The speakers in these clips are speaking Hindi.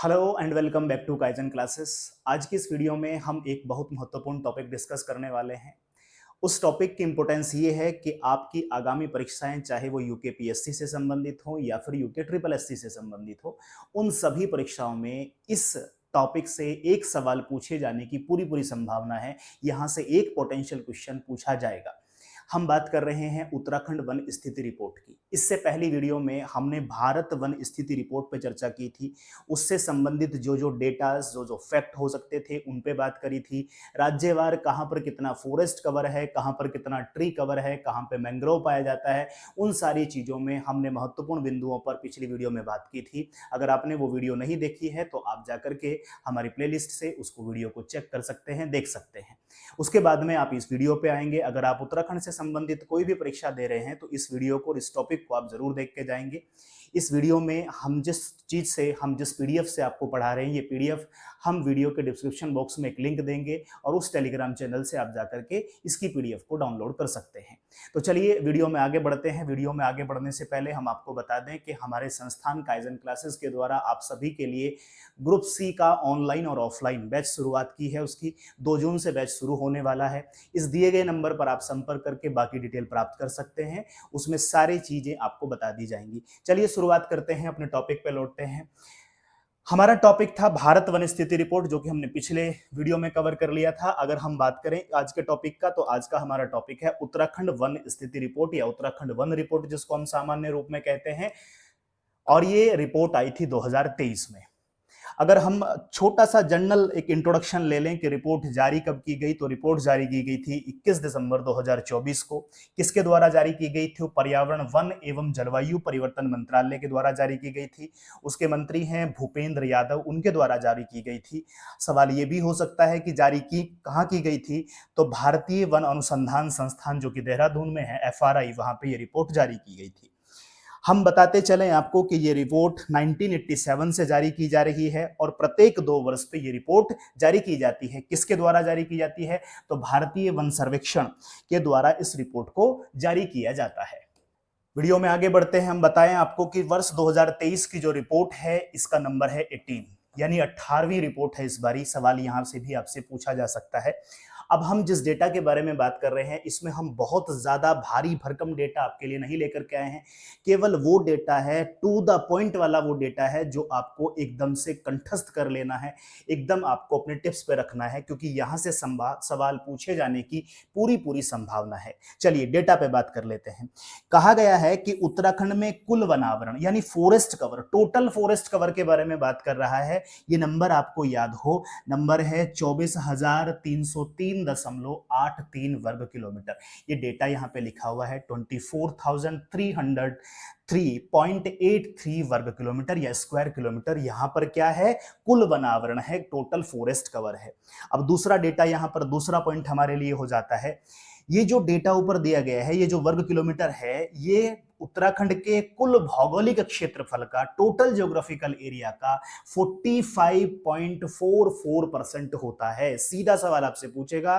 Hello and welcome back to Kaizen classes. आज की इस वीडियो में हम एक बहुत महत्वपूर्ण टॉपिक डिस्कस करने वाले हैं। उस टॉपिक की इंपॉर्टेंस ये है कि आपकी आगामी परीक्षाएं, चाहे वो यूके पीएससी से संबंधित हो या फिर यूके ट्रिपल एससी से संबंधित हो, उन सभी परीक्षाओं में इस टॉपिक से एक सवाल पूछे जाने की पूरी पूरी संभावना है। यहाँ से एक पोटेंशियल क्वेश्चन पूछा जाएगा। हम बात कर रहे हैं उत्तराखंड वन स्थिति रिपोर्ट की। इससे पहली वीडियो में हमने भारत वन स्थिति रिपोर्ट पर चर्चा की थी। उससे संबंधित जो जो डेटा, जो जो फैक्ट हो सकते थे, उन पे बात करी थी। राज्यवार कहाँ पर कितना फॉरेस्ट कवर है, कहाँ पर कितना ट्री कवर है, कहाँ पे मैंग्रोव पाया जाता है, उन सारी चीज़ों में हमने महत्वपूर्ण बिंदुओं पर पिछली वीडियो में बात की थी। अगर आपने वो वीडियो नहीं देखी है तो आप जाकर के हमारी प्लेलिस्ट से उसको वीडियो को चेक कर सकते हैं, देख सकते हैं। उसके बाद में आप इस वीडियो पे आएंगे। अगर आप उत्तराखंड से संबंधित कोई भी परीक्षा दे रहे हैं तो इस वीडियो को और इस टॉपिक को आप जरूर देख के जाएंगे। इस वीडियो में हम जिस पीडीएफ से आपको पढ़ा रहे हैं, ये पीडीएफ हम वीडियो के डिस्क्रिप्शन बॉक्स में एक लिंक देंगे और उस टेलीग्राम चैनल से आप जाकर के इसकी पीडीएफ को डाउनलोड कर सकते हैं। तो चलिए वीडियो में आगे बढ़ते हैं। वीडियो में आगे बढ़ने से पहले हम आपको बता दें कि हमारे संस्थान काइजन क्लासेस के द्वारा आप सभी के लिए ग्रुप सी का ऑनलाइन और ऑफलाइन बैच शुरुआत की है। उसकी 2 जून से बैच शुरू होने वाला है। इस दिए गए नंबर पर आप संपर्क करके बाकी डिटेल प्राप्त कर सकते हैं। उसमें सारी चीजें आपको बता दी जाएंगी। चलिए शुरुआत करते हैं, अपने टॉपिक पे लौटते हैं। हमारा टॉपिक था भारत वन स्थिति रिपोर्ट, जो कि हमने पिछले वीडियो में कवर कर लिया था। अगर हम बात करें आज के टॉपिक का, तो आज का हमारा टॉपिक है उत्तराखंड वन स्थिति रिपोर्ट या उत्तराखंड वन रिपोर्ट, जिसको हम सामान्य रूप में कहते हैं। और ये रिपोर्ट आई थी 2023 में। अगर हम छोटा सा जनरल एक इंट्रोडक्शन ले लें कि रिपोर्ट जारी कब की गई, तो रिपोर्ट जारी की गई थी 21 दिसंबर 2024 को। किसके द्वारा जारी की गई थी? पर्यावरण, वन एवं जलवायु परिवर्तन मंत्रालय के द्वारा जारी की गई थी। उसके मंत्री हैं भूपेंद्र यादव, उनके द्वारा जारी की गई थी। सवाल ये भी हो सकता है कि जारी की कहाँ की गई थी, तो भारतीय वन अनुसंधान संस्थान जो कि देहरादून में है, FRI, वहां पर यह रिपोर्ट जारी की गई थी। हम बताते चलें आपको कि ये रिपोर्ट 1987 से जारी की जा रही है और प्रत्येक 2 वर्ष पे ये रिपोर्ट जारी की जाती है। किसके द्वारा जारी की जाती है? तो भारतीय वन सर्वेक्षण के द्वारा इस रिपोर्ट को जारी किया जाता है। वीडियो में आगे बढ़ते हैं। हम बताएं आपको कि वर्ष 2023 की जो रिपोर्ट है, इसका नंबर है 18, यानी 18वीं रिपोर्ट है इस बारी। सवाल यहां से भी आपसे पूछा जा सकता है। अब हम जिस डेटा के बारे में बात कर रहे हैं, इसमें हम बहुत ज्यादा भारी भरकम डेटा आपके लिए नहीं लेकर के आए हैं। केवल वो डेटा है, टू द पॉइंट वाला वो डेटा है जो आपको एकदम से कंठस्थ कर लेना है, एकदम आपको अपने टिप्स पे रखना है, क्योंकि यहां से सवाल पूछे जाने की पूरी पूरी संभावना है। चलिए डेटा पे बात कर लेते हैं। कहा गया है कि उत्तराखंड में कुल वनावरण यानी forest cover, total forest cover के बारे में बात कर रहा है। ये नंबर आपको याद हो, नंबर है 24,303.83 वर्ग किलोमीटर। ये डेटा यहाँ पे लिखा हुआ है 24,303.83 वर्ग किलोमीटर या स्क्वायर किलोमीटर। यहाँ पर क्या है? कुल वनावरण है, टोटल फॉरेस्ट कवर है। अब दूसरा डेटा यहाँ पर, दूसरा पॉइंट हमारे लिए हो जाता है, ये जो डेटा ऊपर दिया गया है, ये जो वर्ग किलोमीटर है, ये उत्तराखंड के कुल भौगोलिक क्षेत्रफल का, टोटल ज्योग्राफिकल एरिया का 45.44% होता है। सीधा सवाल आपसे पूछेगा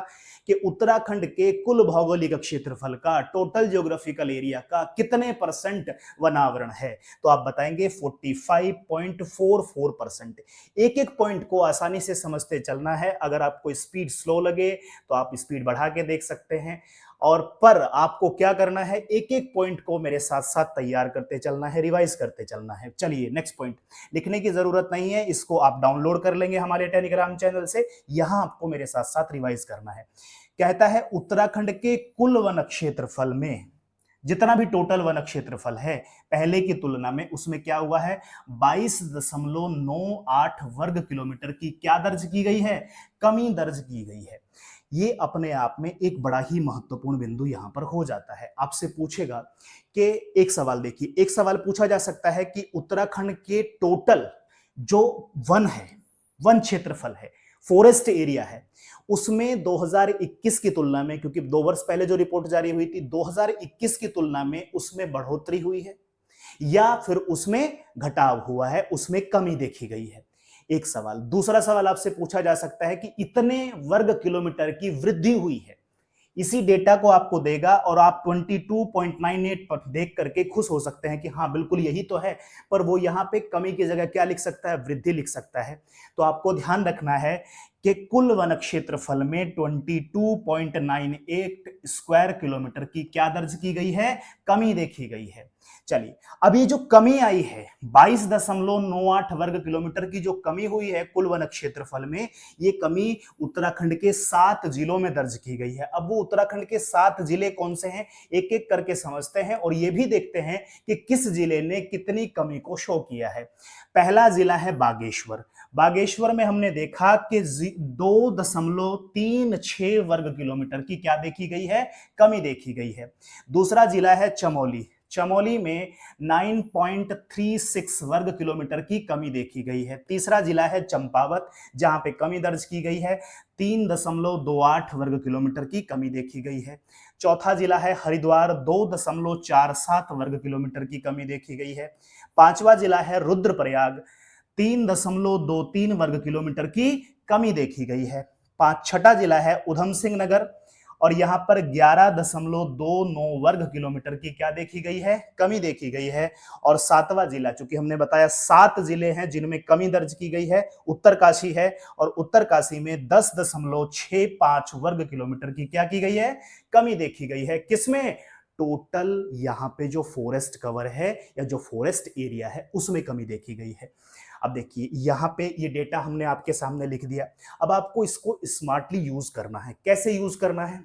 कि उत्तराखंड के कुल भौगोलिक क्षेत्रफल का, टोटल ज्योग्राफिकल एरिया का कितने परसेंट वनावरण है, तो आप बताएंगे 45.44%। एक एक पॉइंट को आसानी से समझते चलना है। अगर आपको स्पीड स्लो लगे तो आप स्पीड बढ़ा के देख सकते हैं, और पर आपको क्या करना है, एक एक पॉइंट को मेरे साथ साथ तैयार करते चलना है, रिवाइज करते चलना है। चलिए नेक्स्ट पॉइंट, लिखने की जरूरत नहीं है, इसको आप डाउनलोड कर लेंगे हमारे टेलीग्राम चैनल से। यहां आपको मेरे साथ साथ रिवाइज करना है। कहता है उत्तराखंड के कुल वन क्षेत्रफल में, जितना भी टोटल वन क्षेत्रफल है पहले की तुलना में, उसमें क्या हुआ है? 22.98 वर्ग किलोमीटर की क्या दर्ज की गई है? कमी दर्ज की गई है। ये अपने आप में एक बड़ा ही महत्वपूर्ण बिंदु यहां पर हो जाता है। आपसे पूछेगा कि एक सवाल, देखिए एक सवाल पूछा जा सकता है कि उत्तराखंड के टोटल जो वन है, वन क्षेत्रफल है, फॉरेस्ट एरिया है, उसमें 2021 की तुलना में, क्योंकि 2 वर्ष पहले जो रिपोर्ट जारी हुई थी, 2021 की तुलना में उसमें बढ़ोतरी हुई है या फिर उसमें घटाव हुआ है, उसमें कमी देखी गई है। एक सवाल। दूसरा सवाल आपसे पूछा जा सकता है कि इतने वर्ग किलोमीटर की वृद्धि हुई है, इसी डेटा को आपको देगा और आप 22.98 पर देख करके खुश हो सकते हैं कि हाँ बिल्कुल यही तो है, पर वो यहाँ पे कमी की जगह क्या लिख सकता है, वृद्धि लिख सकता है। तो आपको ध्यान रखना है कि कुल वन क्षेत्रफल में 22.98 स्क्वायर किलोमीटर की क्या दर्ज की गई है, कमी देखी गई है। चलिए, अब ये जो कमी आई है 22.98 वर्ग किलोमीटर की जो कमी हुई है कुल वन क्षेत्रफल में, ये कमी उत्तराखंड के 7 जिलों में दर्ज की गई है। अब वो उत्तराखंड के 7 जिले कौन से हैं, एक एक करके समझते हैं और ये भी देखते हैं कि किस जिले ने कितनी कमी को शो किया है। पहला जिला है बागेश्वर। बागेश्वर में हमने देखा कि 2.36 वर्ग किलोमीटर की क्या देखी गई है, कमी देखी गई है। दूसरा जिला है चमोली। चमोली में 9.36 वर्ग किलोमीटर की कमी देखी गई है। तीसरा जिला है चंपावत, जहां पे कमी दर्ज की गई है, 3.28 वर्ग किलोमीटर की कमी देखी गई है। चौथा जिला है हरिद्वार, 2.47 वर्ग किलोमीटर की कमी देखी गई है। पांचवा जिला है रुद्रप्रयाग, 3.23 वर्ग किलोमीटर की कमी देखी गई है। छठा जिला है उधम सिंह नगर और यहां पर 11.29 वर्ग किलोमीटर की क्या देखी गई है, कमी देखी गई है। और सातवां जिला, चूंकि हमने बताया 7 जिले हैं जिनमें कमी दर्ज की गई है, उत्तरकाशी है और उत्तरकाशी में 10.65 वर्ग किलोमीटर की क्या की गई है, कमी देखी गई है। किसमें, टोटल यहाँ पे जो फॉरेस्ट कवर है या जो फॉरेस्ट एरिया है उसमें कमी देखी गई है। अब देखिए यहाँ पे ये डेटा हमने आपके सामने लिख दिया। अब आपको इसको स्मार्टली यूज करना है। कैसे यूज करना है,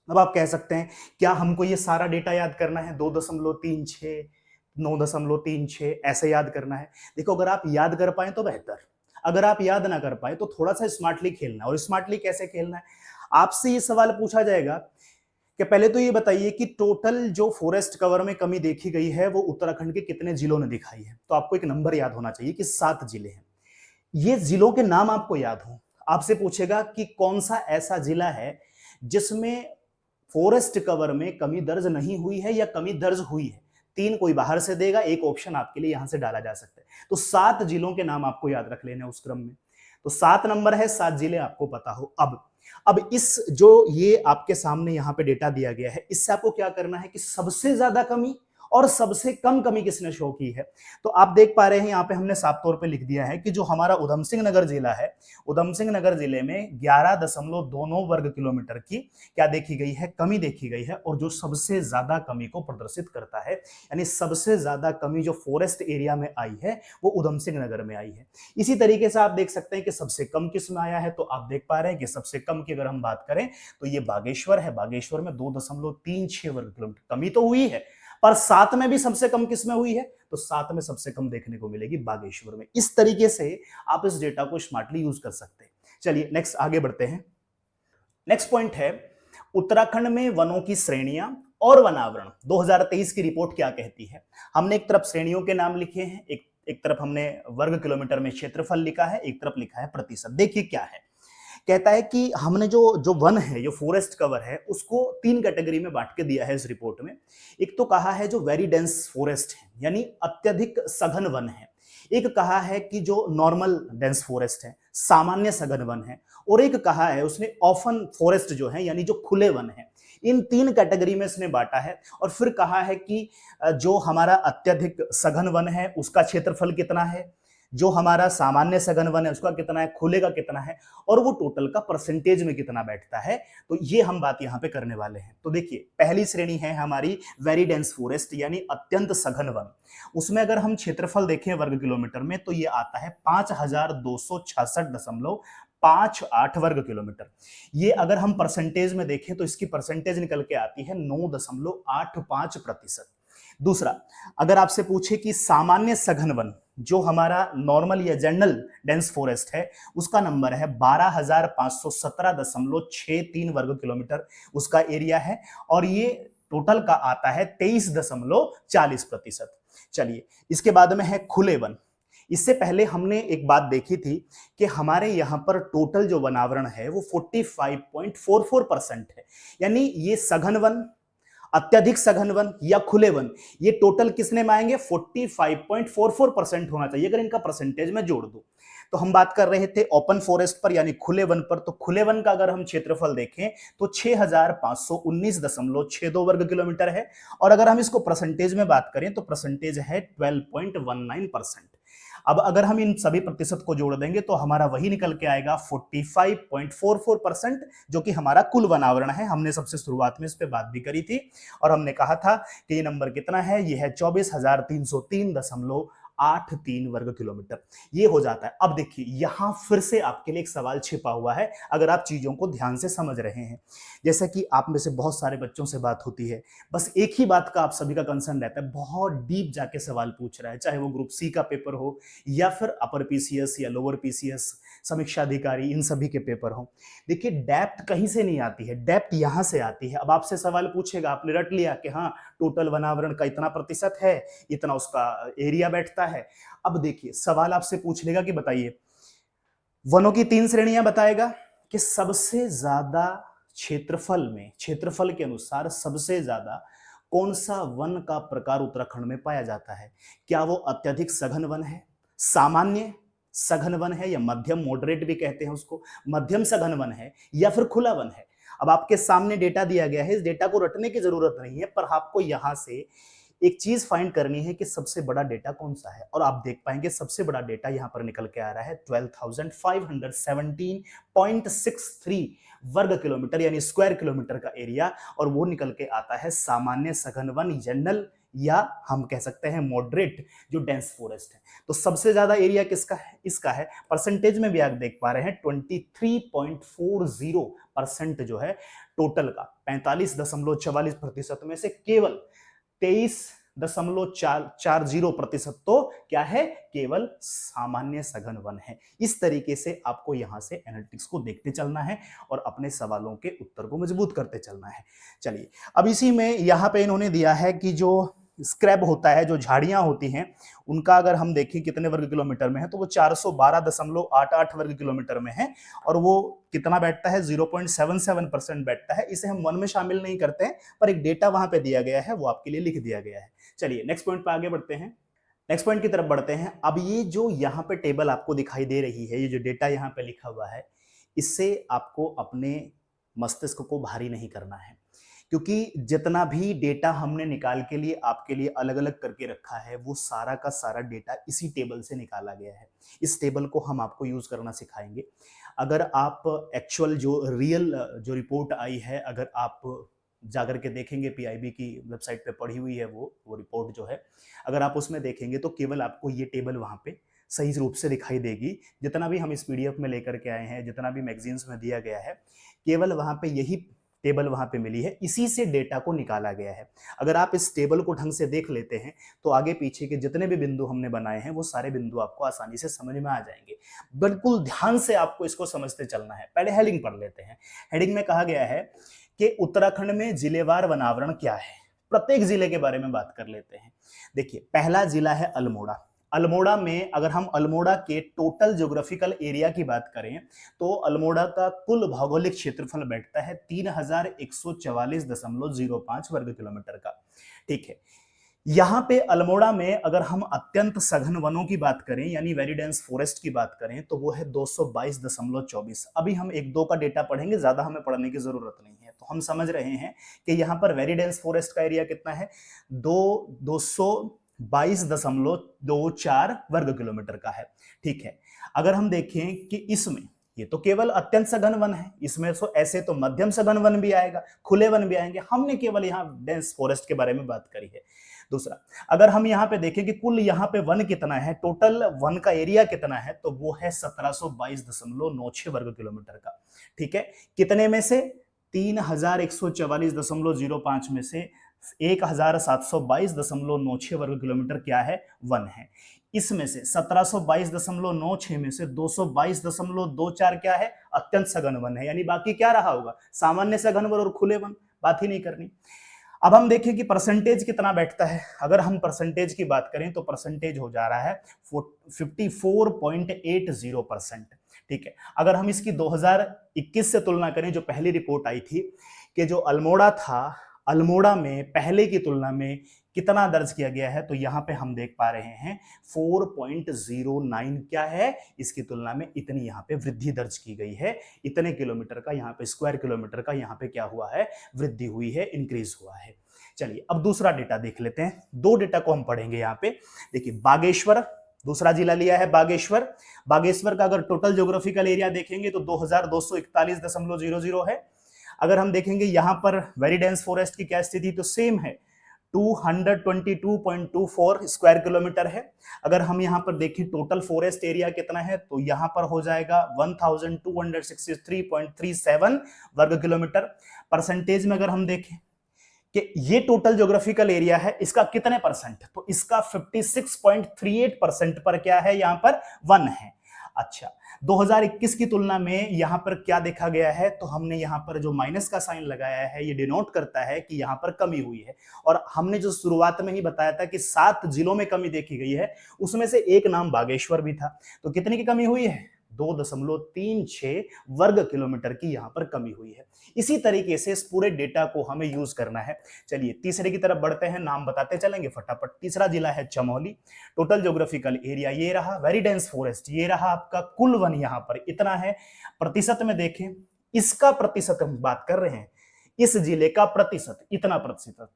अब आप कह सकते हैं क्या हमको ये सारा डेटा याद करना है, 2.36 9.36 ऐसे याद करना है। देखो अगर आप याद कर पाए तो बेहतर, अगर आप याद ना कर पाए तो थोड़ा सा स्मार्टली खेलना है। और स्मार्टली कैसे खेलना है, आपसे ये सवाल पूछा जाएगा कि पहले तो ये बताइए कि टोटल जो फॉरेस्ट कवर में कमी देखी गई है वो उत्तराखंड के कितने जिलों ने दिखाई है। तो आपको एक नंबर याद होना चाहिए कि 7 जिले हैं। ये जिलों के नाम आपको याद हो। आपसे पूछेगा कि कौन सा ऐसा जिला है जिसमें फॉरेस्ट कवर में कमी दर्ज नहीं हुई है या कमी दर्ज हुई है। 3 कोई बाहर से देगा, एक ऑप्शन आपके लिए यहां से डाला जा सकता है। तो 7 जिलों के नाम आपको याद रख लेने उस क्रम में। तो 7 नंबर है, 7 जिले आपको पता हो। अब इस जो ये आपके सामने यहाँ पे डेटा दिया गया है, इससे आपको क्या करना है कि सबसे ज्यादा कमी और सबसे कम कमी किसने शो की है। तो आप देख पा रहे हैं यहाँ पे हमने साफ तौर पे लिख दिया है कि जो हमारा उधम सिंह नगर जिला है, उधम सिंह नगर जिले में 11.29 वर्ग किलोमीटर की क्या देखी गई है, कमी देखी गई है। और जो सबसे ज्यादा कमी को प्रदर्शित करता है, यानी सबसे ज्यादा कमी जो फॉरेस्ट एरिया में आई है वो उधम सिंह नगर में आई है। इसी तरीके से आप देख सकते हैं कि सबसे कम किस में आया है। तो आप देख पा रहे हैं कि सबसे कम की अगर हम बात करें तो ये बागेश्वर है। बागेश्वर में 2.36 वर्ग किलोमीटर कमी तो हुई है, पर 7 में भी सबसे कम किसमें हुई है, तो 7 में सबसे कम देखने को मिलेगी बागेश्वर में। इस तरीके से आप इस डेटा को स्मार्टली यूज कर सकते हैं। चलिए नेक्स्ट आगे बढ़ते हैं। नेक्स्ट पॉइंट है उत्तराखंड में वनों की श्रेणियां और वनावरण। 2023 की रिपोर्ट क्या कहती है। हमने एक तरफ श्रेणियों के नाम लिखे हैं, एक तरफ हमने वर्ग किलोमीटर में क्षेत्रफल लिखा है, एक तरफ लिखा है प्रतिशत। देखिए क्या है, कहता है कि हमने जो जो वन है, जो फॉरेस्ट कवर है, उसको 3 कैटेगरी में बांट के दिया है इस रिपोर्ट में। एक तो कहा है जो वेरी डेंस फॉरेस्ट है, यानी अत्यधिक सघन वन है। एक कहा है कि जो नॉर्मल डेंस फॉरेस्ट है, सामान्य सघन वन है। और एक कहा है उसने ऑफन फॉरेस्ट जो है, यानी जो खुले वन है। इन 3 कैटेगरी में इसने बांटा है। और फिर कहा है कि जो हमारा अत्यधिक सघन वन है उसका क्षेत्रफल कितना है, जो हमारा सामान्य सघन वन है उसका कितना है, खुले का कितना है, और वो टोटल का परसेंटेज में कितना बैठता है। तो ये हम बात यहाँ पे करने वाले हैं। तो देखिए पहली श्रेणी है हमारी वेरी डेंस फॉरेस्ट, यानी अत्यंत सघन वन। उसमें अगर हम क्षेत्रफल देखें वर्ग किलोमीटर में तो ये आता है 5266.58 वर्ग किलोमीटर। ये अगर हम परसेंटेज में देखें तो इसकी परसेंटेज निकल के आती है 9.85%। दूसरा, अगर आपसे पूछे कि सामान्य सघन वन जो हमारा नॉर्मल या जनरल डेंस फॉरेस्ट है, उसका नंबर है 12,517.63 वर्ग किलोमीटर उसका एरिया है। और ये टोटल का आता है 23.40%। चलिए इसके बाद में है खुले वन। इससे पहले हमने एक बात देखी थी कि हमारे यहाँ पर टोटल जो वनावरण है वो 45.44% है। यानी ये सघन वन, अत्यधिक सघन वन या खुले वन, ये टोटल किसने में आएंगे, 45.44% होना चाहिए अगर इनका परसेंटेज में जोड़ दूं। तो हम बात कर रहे थे ओपन फॉरेस्ट पर यानी खुले वन पर। तो खुले वन का अगर हम क्षेत्रफल देखें तो 6519.62 वर्ग किलोमीटर है, और अगर हम इसको परसेंटेज में बात करें तो परसेंटेज है 12.19%। अब अगर हम इन सभी प्रतिशत को जोड़ देंगे तो हमारा वही निकल के आएगा 45.44%, जो कि हमारा कुल वनावरण है। हमने सबसे शुरुआत में इस पे बात भी करी थी और हमने कहा था कि ये नंबर कितना है, ये है 24,303.83 वर्ग किलोमीटर। ये हो जाता है। अब देखिए यहां फिर से आपके लिए एक सवाल छिपा हुआ है, अगर आप चीजों को ध्यान से समझ रहे हैं। जैसा कि आप में से बहुत सारे बच्चों से बात होती है, बस एक ही बात का आप सभी का कंसर्न रहता है, बहुत डीप जाके सवाल पूछ रहा है, चाहे वो ग्रुप सी का पेपर हो या फिर अपर पीसीएस या लोअर पीसीएस, समीक्षा अधिकारी, इन सभी के पेपर हो। देखिए डेप्थ कहीं से नहीं आती है, डेप्थ यहां से आती है। अब आपसे सवाल पूछेगा, आपने रट लिया कि हाँ टोटल वनावरण का इतना प्रतिशत है, इतना उसका एरिया बैठता है। अब देखिए सवाल आपसे पूछ लेगा कि बताइए, वनों की 3 श्रेणियां बताएगा कि सबसे ज्यादा क्षेत्रफल में, क्षेत्रफल के अनुसार सबसे ज्यादा कौन सा वन का प्रकार उत्तराखंड में पाया जाता है। क्या वो अत्यधिक सघन वन है, सामान्य सघन वन है, या मध्यम, मॉडरेट भी कहते हैं उसको, मध्यम सघन वन है, या फिर खुला वन है। अब आपके सामने डेटा दिया गया है, इस डेटा को रटने की जरूरत नहीं है, पर आपको यहां से एक चीज फाइंड करनी है कि सबसे बड़ा डेटा कौन सा है। और आप देख पाएंगे सबसे बड़ा डेटा यहां पर निकल के आ रहा है 12,517.63 वर्ग किलोमीटर यानी स्क्वायर किलोमीटर का एरिया, और वो निकल के आता है सामान्य सघन वन, जनरल, या हम कह सकते हैं मॉडरेट जो डेंस फॉरेस्ट है। तो सबसे ज्यादा एरिया किसका है, इसका है। परसेंटेज में भी आप देख पा रहे हैं 23.40% जो है टोटल का, 45.44% में से केवल 23.40% तो क्या है, केवल सामान्य सघन वन है। इस तरीके से आपको यहां से एनालिटिक्स को देखते चलना है और अपने सवालों के उत्तर को मजबूत करते चलना है। चलिए अब इसी में यहां पे इन्होंने दिया है कि जो स्क्रैब होता है, जो झाड़ियां होती हैं, उनका अगर हम देखें कितने वर्ग किलोमीटर में है, तो वो 412.88 वर्ग किलोमीटर में है, और वो कितना बैठता है, 0.77% बैठता है। इसे हम वन में शामिल नहीं करते हैं, पर एक डेटा वहां पे दिया गया है, वो आपके लिए लिख दिया गया है। चलिए नेक्स्ट पॉइंट पे आगे बढ़ते हैं, नेक्स्ट पॉइंट की तरफ बढ़ते हैं। अब ये जो यहाँ पे टेबल आपको दिखाई दे रही है, ये जो डेटा यहाँ पे लिखा हुआ है, इससे आपको अपने मस्तिष्क को भारी नहीं करना है, क्योंकि जितना भी डेटा हमने निकाल के लिए आपके लिए अलग अलग करके रखा है, वो सारा का सारा डेटा इसी टेबल से निकाला गया है। इस टेबल को हम आपको यूज करना सिखाएंगे। अगर आप एक्चुअल जो रियल जो रिपोर्ट आई है, अगर आप जाकर के देखेंगे, पीआईबी की वेबसाइट पे पड़ी हुई है वो रिपोर्ट जो है, अगर आप उसमें देखेंगे तो केवल आपको ये टेबल वहां पे सही रूप से दिखाई देगी। जितना भी हम इस पीडीएफ में लेकर के आए हैं, जितना भी मैगजीन्स में दिया गया है, केवल वहां पे यही टेबल वहां पे मिली है, इसी से डेटा को निकाला गया है। अगर आप इस टेबल को ढंग से देख लेते हैं तो आगे पीछे के जितने भी बिंदु हमने बनाए हैं, वो सारे बिंदु आपको आसानी से समझ में आ जाएंगे। बिल्कुल ध्यान से आपको इसको समझते चलना है। पहले हेडिंग पढ़ लेते हैं। हेडिंग में कहा गया है कि उत्तराखंड में जिलेवार वनावरण क्या है। प्रत्येक जिले के बारे में बात कर लेते हैं। देखिए पहला जिला है अल्मोड़ा। अल्मोड़ा में अगर हम अल्मोड़ा के टोटल ज्योग्राफिकल एरिया की बात करें तो अल्मोड़ा का कुल भौगोलिक क्षेत्रफल बैठता है 3144.05 वर्ग किलोमीटर का। ठीक है, यहां पे अल्मोड़ा में अगर हम अत्यंत सघन वनों की बात करें यानी वेरी डेंस फॉरेस्ट की बात करें तो वो है 222.24। अभी हम एक दो का डेटा पढ़ेंगे, ज्यादा हमें पढ़ने की जरूरत नहीं है। तो हम समझ रहे हैं कि यहाँ पर वेरी डेंस फॉरेस्ट का एरिया कितना है, 222.24 वर्ग किलोमीटर का है। ठीक है, अगर हम देखें कि इसमें ये तो केवल अत्यंत सघन वन है, इसमें तो ऐसे तो मध्यम सघन वन भी आएगा, खुले वन भी आएंगे, हमने केवल यहाँ डेंस फॉरेस्ट के बारे में बात करी है। दूसरा, अगर हम यहाँ पे देखें कि कुल यहाँ पे वन कितना है, टोटल वन का एरिया कितना है, तो वो है 1722.96 वर्ग किलोमीटर का। ठीक है, कितने में से, 3144.05 में से 1722.96 वर्ग किलोमीटर क्या है, वन है। इसमें से 1722.96 में से 222.24 क्या है, अत्यंत सघन वन है, यानी बाकी क्या रहा होगा, सामान्य सघन वन और खुले वन, बात ही नहीं करनी। अब हम देखें कि परसेंटेज कितना बैठता है। अगर हम परसेंटेज की बात करें तो परसेंटेज हो जा रहा है 54.80%। ठीक है, अगर हम इसकी 2021 से तुलना करें, जो पहली रिपोर्ट आई थी कि जो अल्मोड़ा था, अल्मोड़ा में पहले की तुलना में कितना दर्ज किया गया है, तो यहाँ पे हम देख पा रहे हैं 4.09 क्या है, इसकी तुलना में इतनी यहाँ पे वृद्धि दर्ज की गई है। इतने किलोमीटर का यहाँ पे, स्क्वायर किलोमीटर का यहाँ पे क्या हुआ है, वृद्धि हुई है, इंक्रीज हुआ है। चलिए अब दूसरा डेटा देख लेते हैं। दो डेटा को हम पढ़ेंगे यहाँ पे। देखिए बागेश्वर, दूसरा जिला लिया है बागेश्वर। बागेश्वर का अगर टोटल ज्योग्राफिकल एरिया देखेंगे तो 2241.00 है। अगर हम देखेंगे यहाँ पर वेरी डेंस फॉरेस्ट की क्या स्थिति, तो सेम है, 222.24 स्क्वायर किलोमीटर है। अगर हम यहाँ पर देखें टोटल फॉरेस्ट एरिया कितना है, तो यहाँ पर हो जाएगा 1263.37 वर्ग किलोमीटर। परसेंटेज में अगर हम देखें कि ये टोटल ज्योग्राफिकल एरिया है, इसका कितने परसेंट, तो इसका 56.38% पर क्या है, यहाँ पर 1 है। अच्छा 2021 की तुलना में यहाँ पर क्या देखा गया है, तो हमने यहाँ पर जो माइनस का साइन लगाया है ये डिनोट करता है कि यहाँ पर कमी हुई है। और हमने जो शुरुआत में ही बताया था कि 7 जिलों में कमी देखी गई है, उसमें से एक नाम बागेश्वर भी था। तो कितने की कमी हुई है, 2.36 वर्ग किलोमीटर की यहाँ पर कमी हुई है। इसी तरीके से इस पूरे डेटा को हमें यूज करना है। चलिए तीसरे की तरफ बढ़ते हैं, नाम बताते चलेंगे फटाफट। तीसरा जिला है चमोली। टोटल ज्योग्राफिकल एरिया ये रहा, वेरी डेंस फॉरेस्ट ये रहा आपका, कुल वन यहाँ पर इतना है। प्रतिशत में देखें, इसका प्रतिशत हम बात कर रहे हैं, इस जिले का प्रतिशत, इतना प्रतिशत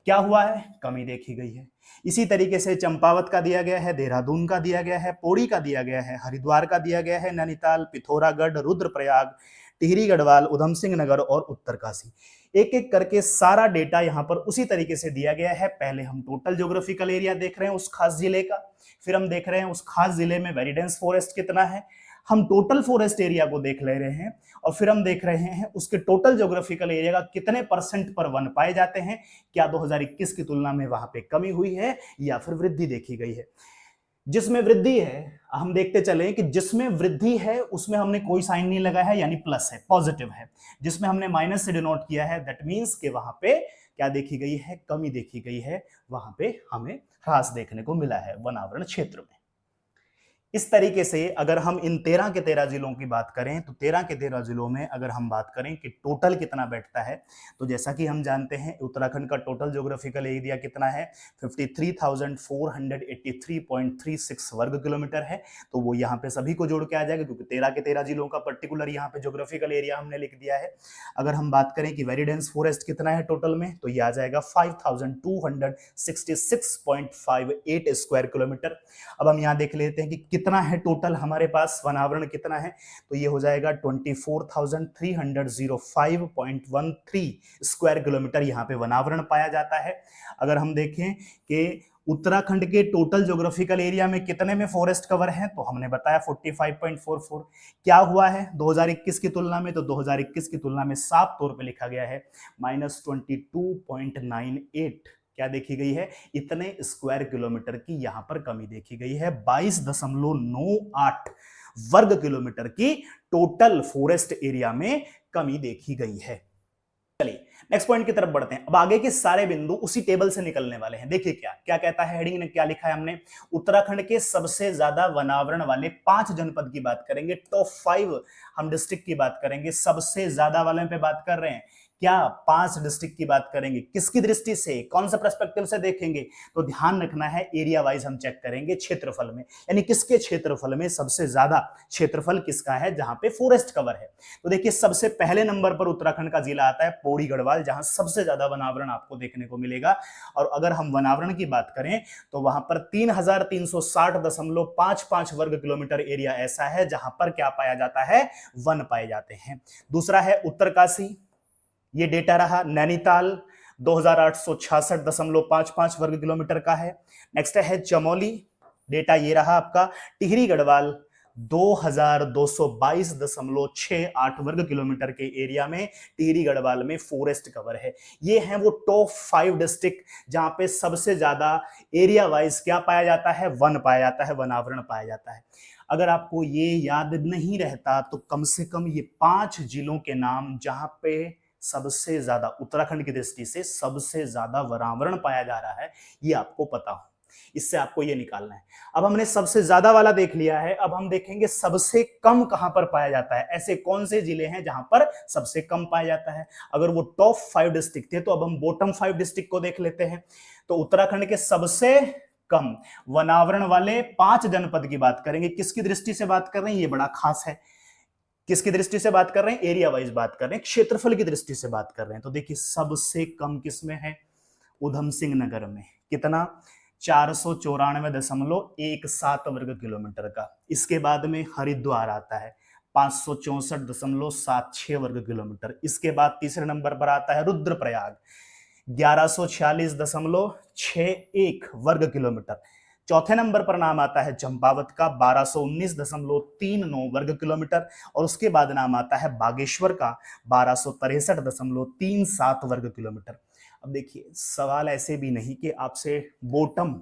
क्या हुआ है, कमी देखी गई है। इसी तरीके से चंपावत का दिया गया है, देहरादून का दिया गया है, पौड़ी का दिया गया है, हरिद्वार का दिया गया है, नैनीताल, पिथौरागढ़, रुद्रप्रयाग, टिहरी गढ़वाल, उधम सिंह नगर और उत्तरकाशी। एक एक करके सारा डेटा यहाँ पर उसी तरीके से दिया गया है। पहले हम टोटल ज्योग्राफिकल एरिया देख रहे हैं उस खास जिले का, फिर हम देख रहे हैं उस खास जिले में वेरी डेंस फॉरेस्ट कितना है, हम टोटल फॉरेस्ट एरिया को देख ले रहे हैं, और फिर हम देख रहे हैं उसके टोटल ज्योग्राफिकल एरिया का कितने परसेंट पर वन पाए जाते हैं, क्या 2021 की तुलना में वहां पे कमी हुई है या फिर वृद्धि देखी गई है। जिसमें वृद्धि है, हम देखते चले कि जिसमें वृद्धि है उसमें हमने कोई साइन नहीं लगाया है, यानी प्लस है, पॉजिटिव है। जिसमें हमने माइनस से डिनोट किया है, दैट मींस कि वहां पे क्या देखी गई है, कमी देखी गई है, वहां पे हमें ह्रास देखने को मिला है वनावरण क्षेत्र में। इस तरीके से अगर हम इन 13 के 13 जिलों की बात करें, तो 13 के 13 जिलों में अगर हम बात करें कि टोटल कितना बैठता है, तो जैसा कि हम जानते हैं उत्तराखंड का टोटल ज्योग्राफिकल एरिया कितना है, 53,483.36 वर्ग किलोमीटर है। तो वो यहाँ पे सभी को जोड़ के आ जाएगा, क्योंकि 13 के 13 जिलों का पर्टिकुलर यहाँ पे ज्योग्राफिकल एरिया हमने लिख दिया है। अगर हम बात करें कि वेरी डेंस फॉरेस्ट कितना है टोटल में, तो ये आ जाएगा 5,266.58 स्क्वायर किलोमीटर। अब हम यहाँ देख लेते हैं कि कितना है टोटल हमारे पास वनावरण कितना है, तो ये हो जाएगा 24,305.13 स्क्वायर किलोमीटर यहाँ पे वनावरण पाया जाता है। अगर हम देखें कि उत्तराखंड के टोटल ज्योग्राफिकल एरिया में कितने में फॉरेस्ट कवर है, तो हमने बताया 45.44। क्या हुआ है 2021 की तुलना में, तो 2021 की तुलना में साफ तौर पे लिखा गया है -22.98 क्या देखी गई है, इतने स्क्वायर किलोमीटर की यहां पर कमी देखी गई है। 22.98 वर्ग किलोमीटर की टोटल फॉरेस्ट एरिया में कमी देखी गई है। चलिए नेक्स्ट पॉइंट की तरफ बढ़ते हैं। अब आगे के सारे बिंदु उसी टेबल से निकलने वाले हैं। देखिए क्या क्या कहता है, हेडिंग ने क्या लिखा है हमने, उत्तराखंड के सबसे ज्यादा वनावरण वाले 5 जनपद की बात करेंगे, टॉप 5 हम डिस्ट्रिक्ट की बात करेंगे, सबसे ज्यादा वाले पे बात कर रहे हैं, क्या 5 डिस्ट्रिक्ट की बात करेंगे, किसकी दृष्टि से, कौन सा पर्सपेक्टिव से देखेंगे, तो ध्यान रखना है एरिया वाइज हम चेक करेंगे क्षेत्रफल में, यानी किसके क्षेत्रफल में सबसे ज्यादा क्षेत्रफल किसका है जहां पे फॉरेस्ट कवर है। तो देखिए सबसे पहले नंबर पर उत्तराखंड का जिला आता है पौड़ी गढ़वाल, जहां सबसे ज्यादा वनावरण आपको देखने को मिलेगा। और अगर हम वनावरण की बात करें तो वहां पर 3,360.55 वर्ग किलोमीटर एरिया ऐसा है जहां पर क्या पाया जाता है, वन पाए जाते हैं। दूसरा है उत्तरकाशी, ये डेटा रहा। नैनीताल 2,866.55 वर्ग किलोमीटर का है। नेक्स्ट है चमोली, डेटा ये रहा आपका। टिहरी गढ़वाल 2,222.68 वर्ग किलोमीटर के एरिया में टिहरी गढ़वाल में फॉरेस्ट कवर है। ये हैं वो टॉप 5 डिस्ट्रिक्ट जहां पे सबसे ज्यादा एरिया वाइज क्या पाया जाता है, वन पाया जाता है, वनावरण पाया जाता है। अगर आपको ये याद नहीं रहता तो कम से कम ये 5 जिलों के नाम जहां पे सबसे ज्यादा उत्तराखंड की दृष्टि से सबसे ज्यादा वनावरण पाया जा रहा है, ये आपको पता हो। इससे आपको ये निकालना है। अब हमने सबसे ज्यादा वाला देख लिया है, अब हम देखेंगे सबसे कम कहां पर पाया जाता है, ऐसे कौन से जिले हैं जहां पर सबसे कम पाया जाता है। अगर वो टॉप 5 डिस्ट्रिक्ट थे तो अब हम बॉटम 5 डिस्ट्रिक्ट को देख लेते हैं। तो उत्तराखंड के सबसे कम वनावरण वाले 5 जनपद की बात करेंगे। किसकी दृष्टि से बात कर रहे हैं, ये बड़ा खास है। किसकी दृष्टि से बात कर रहे हैं, एरिया वाइज बात कर रहे हैं, क्षेत्रफल की दृष्टि से बात कर रहे हैं। तो देखिए सबसे कम किसमें है, उधम सिंह नगर में। कितना, 494.17 वर्ग किलोमीटर का। इसके बाद में हरिद्वार आता है 564.76 वर्ग किलोमीटर। इसके बाद तीसरे नंबर पर आता है रुद्रप्रयाग 1146.61 वर्ग किलोमीटर। चौथे नंबर पर नाम आता है चंपावत का 1219.39 वर्ग किलोमीटर। और उसके बाद नाम आता है बागेश्वर का 1263.37 वर्ग किलोमीटर। अब देखिए सवाल ऐसे भी नहीं कि आपसे बॉटम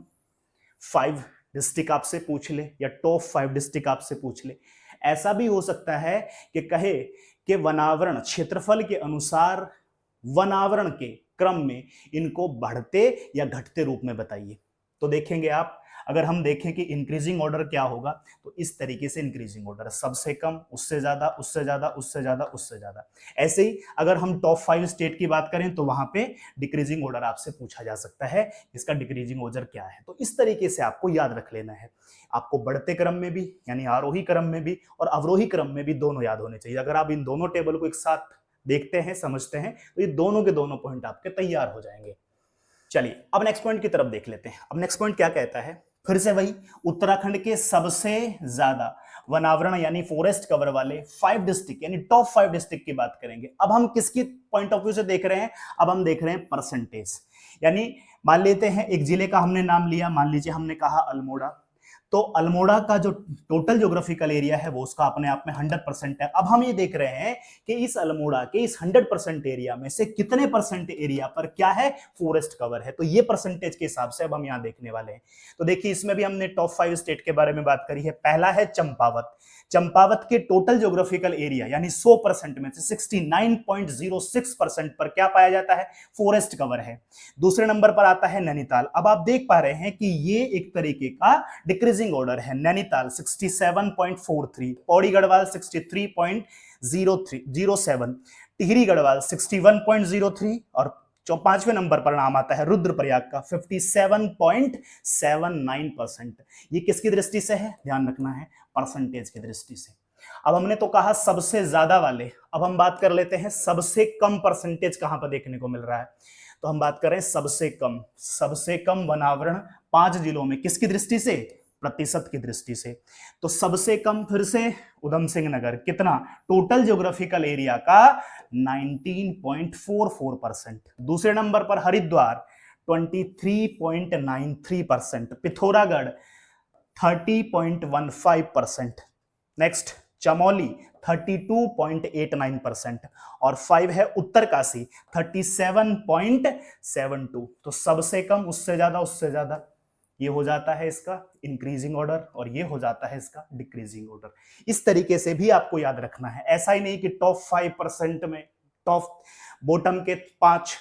5 डिस्ट्रिक्ट आपसे पूछ ले या टॉप 5 डिस्ट्रिक्ट आपसे पूछ ले। ऐसा भी हो सकता है कि कहे कि वनावरण क्षेत्रफल के अनुसार वनावरण के क्रम में इनको बढ़ते या घटते रूप में बताइए। तो देखेंगे आप, अगर हम देखें कि इंक्रीजिंग ऑर्डर क्या होगा तो इस तरीके से इंक्रीजिंग ऑर्डर, सबसे कम, उससे ज्यादा, उससे ज्यादा, उससे ज्यादा, उससे ज्यादा। ऐसे ही अगर हम टॉप 5 स्टेट की बात करें तो वहां पे डिक्रीजिंग ऑर्डर आपसे पूछा जा सकता है, इसका डिक्रीजिंग ऑर्डर क्या है। तो इस तरीके से आपको याद रख लेना है। आपको बढ़ते क्रम में भी यानी आरोही क्रम में भी और अवरोही क्रम में भी दोनों याद होने चाहिए। अगर आप इन दोनों टेबल को एक साथ देखते हैं, समझते हैं, तो ये दोनों के दोनों पॉइंट आपके तैयार हो जाएंगे। चलिए अब नेक्स्ट पॉइंट की तरफ देख लेते हैं। अब नेक्स्ट पॉइंट क्या कहता है, फिर से वही उत्तराखंड के सबसे ज्यादा वनावरण यानी फॉरेस्ट कवर वाले 5 डिस्ट्रिक्ट यानी टॉप 5 डिस्ट्रिक्ट की बात करेंगे। अब हम किसकी पॉइंट ऑफ व्यू से देख रहे हैं, अब हम देख रहे हैं परसेंटेज। यानी मान लेते हैं एक जिले का हमने नाम लिया, मान लीजिए हमने कहा अल्मोड़ा, तो अल्मोड़ा का जो टोटल ज्योग्राफिकल एरिया है वो उसका अपने आप में 100% है। अब हम ये देख रहे हैं कि इस अल्मोड़ा के इस 100% एरिया में से कितने परसेंट एरिया पर क्या है, फॉरेस्ट कवर है। तो ये परसेंटेज के हिसाब से अब हम यहां देखने वाले हैं। तो देखिए इसमें भी हमने टॉप 5 स्टेट के बारे में बात करी है। पहला है चंपावत। चंपावत के टोटल ज्योग्राफिकल एरिया यानी 100% में से 69.06% पर क्या पाया जाता है, फॉरेस्ट कवर है। दूसरे नंबर पर आता है नैनीताल। अब आप देख पा रहे हैं कि ये एक तरीके का डिक्रीजिंग ऑर्डर है। नैनीताल 67.43, पौड़ी गढ़वाल 63.07, टिहरी गढ़वाल 61.03 और पांचवें नंबर पर नाम आता है रुद्रप्रयाग का 57.79%। ये किसकी दृष्टि से है, ध्यान रखना है, परसेंटेज की दृष्टि से। अब हमने तो कहा सबसे ज्यादा वाले, अब हम बात कर लेते हैं सबसे कम परसेंटेज कहां पर देखने को मिल रहा है। तो हम बात कर रहे हैं सबसे कम वनावरण 5 जिलों में, किसकी दृष्टि से, प्रतिशत की दृष्टि से। तो सबसे कम फिर से उधम सिंह नगर, कितना, टोटल ज्योग्राफिकल एरिया का 19.44%। दूसरे नंबर पर हरिद्वार 23.93%, पिथौरागढ़ 30.15%, नेक्स्ट चमोली 32.89% और 5 है उत्तरकाशी 37.72। तो सबसे कम, उससे ज्यादा, उससे ज्यादा, ये हो जाता है इसका इंक्रीजिंग ऑर्डर और ये हो जाता है इसका डिक्रीजिंग ऑर्डर। इस तरीके से भी आपको याद रखना है। ऐसा ही नहीं कि टॉप 5% में, टॉप बॉटम के 5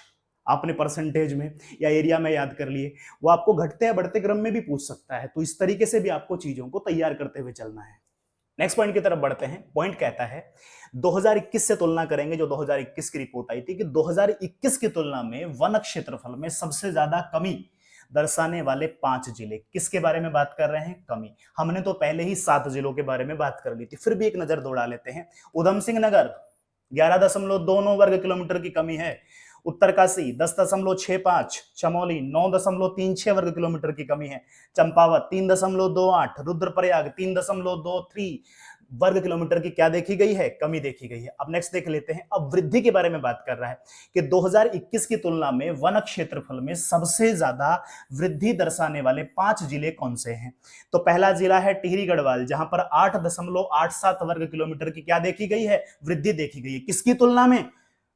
आपने परसेंटेज में या एरिया में याद कर लिए, वो आपको घटते या बढ़ते क्रम में भी पूछ सकता है। तो इस तरीके से भी आपको चीजों को तैयार करते हुए चलना है। नेक्स्ट पॉइंट की तरफ बढ़ते हैं। पॉइंट कहता है 2021 से तुलना करेंगे। जो 2021 की रिपोर्ट आई थी कि 2021 की तुलना में वन क्षेत्रफल में सबसे ज्यादा कमी दर्शाने वाले 5 जिले, किसके बारे में बात कर रहे हैं, कमी। हमने तो पहले ही 7 जिलों के बारे में बात कर ली थी, फिर भी एक नजर दौड़ा लेते हैं। उधम सिंह नगर 11.29 वर्ग किलोमीटर की कमी है। उत्तरकाशी 10.65, चमोली 9.36 वर्ग किलोमीटर की कमी है। चंपावत 3.28, रुद्रप्रयाग 3.23 वर्ग किलोमीटर की क्या देखी गई है, कमी देखी गई है। अब नेक्स्ट देख लेते हैं। अब वृद्धि के बारे में बात कर रहा है कि 2021 की तुलना में वन क्षेत्रफल में सबसे ज्यादा वृद्धि दर्शाने वाले 5 जिले कौन से हैं। तो पहला जिला है टिहरी गढ़वाल, जहां पर 8.87 वर्ग किलोमीटर की क्या देखी गई है, वृद्धि देखी गई है, किसकी तुलना में,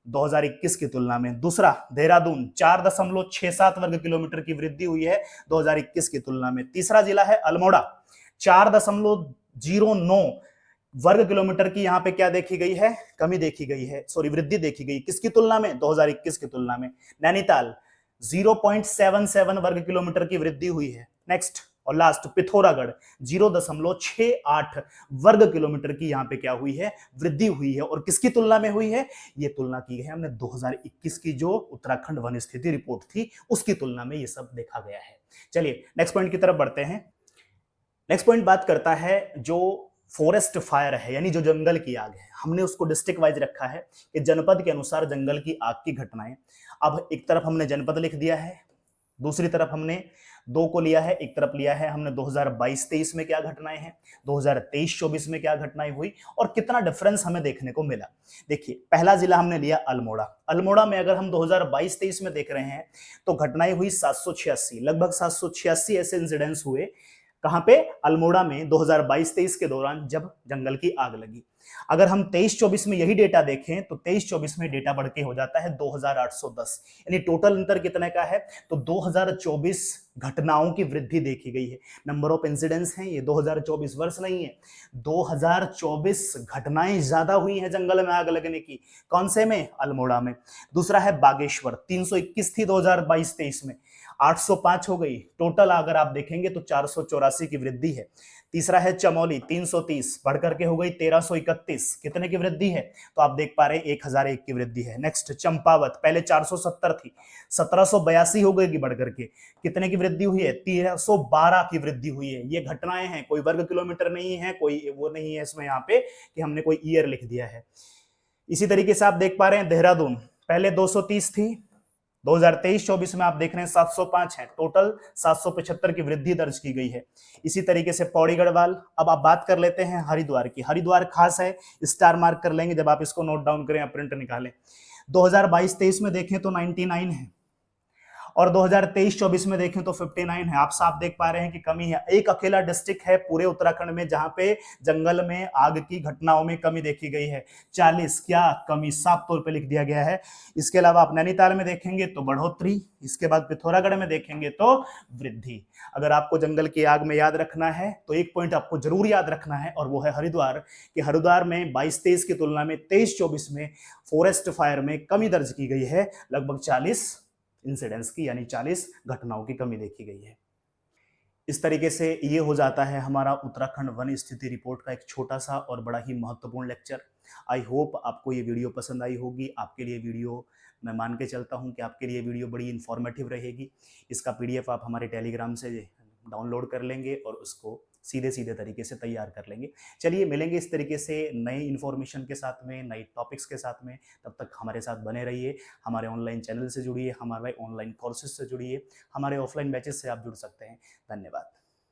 2021 की तुलना में। दूसरा देहरादून 4.67 वर्ग किलोमीटर की वृद्धि हुई है 2021 की तुलना में। तीसरा जिला है अल्मोड़ा, 4.09 वर्ग किलोमीटर की यहां पे क्या देखी गई है, कमी देखी गई है, सॉरी वृद्धि देखी गई, किसकी तुलना में, 2021 की तुलना में। नैनीताल 0.77 वर्ग किलोमीटर की वृद्धि हुई है। नेक्स्ट और लास्ट पिथौरागढ़ 0.68 वर्ग किलोमीटर की यहां पे क्या हुई है, वृद्धि हुई है। और किसकी तुलना में हुई है, ये तुलना की है हमने 2021 की जो उत्तराखंड वन स्थिति रिपोर्ट थी उसकी तुलना में ये सब देखा गया है। चलिए नेक्स्ट पॉइंट की तरफ बढ़ते हैं। नेक्स्ट पॉइंट बात करता है जो फॉरेस्ट फायर है, यानी जो जंगल की आग है, हमने उसको डिस्ट्रिक्ट वाइज रखा है कि जनपद के अनुसार जंगल की आग की घटनाएं। अब एक तरफ हमने जनपद लिख दिया है, दूसरी तरफ हमने दो को लिया है, एक तरफ लिया है हमने 2022-23 में क्या घटनाएं हैं, 2023-24 में क्या घटनाएं हुई और कितना डिफरेंस हमें देखने को मिला। देखिए पहला जिला हमने लिया अल्मोड़ा। अल्मोड़ा में अगर हम 2022-23 में देख रहे हैं तो घटनाएं हुई 786, लगभग 786 ऐसे इंसिडेंट्स हुए। कहां पे, अल्मोड़ा में 2022-23 के दौरान जब जंगल की आग लगी। अगर हम 23-24 में यही डेटा देखें तो 23-24 में डेटा बढ़ के हो जाता है 2810, यानी टोटल अंतर कितने का है, तो 2024 घटनाओं की वृद्धि देखी गई है। नंबर ऑफ इंसिडेंट्स हैं ये, 2024 वर्ष नहीं है, 2024 घटनाएं ज्यादा हुई हैं जंगल में आग लगने की। कौन से में, अल्मोड़ा में। दूसरा है बागेश्वर, 321 थी 2022-23 में, 805 हो गई। टोटल अगर आप देखेंगे तो 484 की वृद्धि है। तीसरा है चमोली, 330 बढ़कर के हो गई 1331, कितने की वृद्धि है, तो आप देख पा रहे हैं 1001 की वृद्धि है। नेक्स्ट चंपावत, पहले 470 थी, 1782 हो गई बढ़कर के, कितने की वृद्धि हुई है, 1312 की वृद्धि हुई है। ये घटनाएं हैं, कोई वर्ग किलोमीटर नहीं है, कोई वो नहीं है इसमें यहाँ पे कि हमने कोई ईयर लिख दिया है। इसी तरीके से आप देख पा रहे हैं देहरादून, पहले 230 थी, 2023-24 में आप देख रहे हैं 705 है, टोटल 775 की वृद्धि दर्ज की गई है। इसी तरीके से पौड़ी गढ़वाल। अब आप बात कर लेते हैं हरिद्वार की। हरिद्वार खास है, स्टार मार्क कर लेंगे जब आप इसको नोट डाउन करें या प्रिंट निकालें। 2022-23 में देखें तो 99 है और 2023-24 में देखें तो 59 है। आप साफ देख पा रहे हैं कि कमी है। एक अकेला डिस्ट्रिक्ट है पूरे उत्तराखंड में जहां पे जंगल में आग की घटनाओं में कमी देखी गई है, 40 क्या कमी साफ तौर पे लिख दिया गया है। इसके अलावा आप नैनीताल में देखेंगे तो बढ़ोतरी, इसके बाद पिथौरागढ़ में देखेंगे तो वृद्धि। अगर आपको जंगल की आग में याद रखना है तो एक पॉइंट आपको जरूर याद रखना है और वो है हरिद्वार, कि हरिद्वार में 22-23 की तुलना में 23-24 में फॉरेस्ट फायर में कमी दर्ज की गई है, लगभग 40 इंसिडेंट्स की, यानी 40 घटनाओं की कमी देखी गई है। इस तरीके से ये हो जाता है हमारा उत्तराखंड वन स्थिति रिपोर्ट का एक छोटा सा और बड़ा ही महत्वपूर्ण लेक्चर। आई होप आपको ये वीडियो पसंद आई होगी। आपके लिए वीडियो, मैं मान के चलता हूँ कि आपके लिए वीडियो बड़ी इंफॉर्मेटिव रहेगी। इसका पीडीएफ आप हमारे टेलीग्राम से डाउनलोड कर लेंगे और उसको सीधे सीधे तरीके से तैयार कर लेंगे। चलिए मिलेंगे इस तरीके से नई इन्फॉर्मेशन के साथ में, नई टॉपिक्स के साथ में। तब तक हमारे साथ बने रहिए, हमारे ऑनलाइन चैनल से जुड़िए, हमारे ऑनलाइन कोर्सेज से जुड़िए, हमारे ऑफलाइन बैचेस से आप जुड़ सकते हैं। धन्यवाद।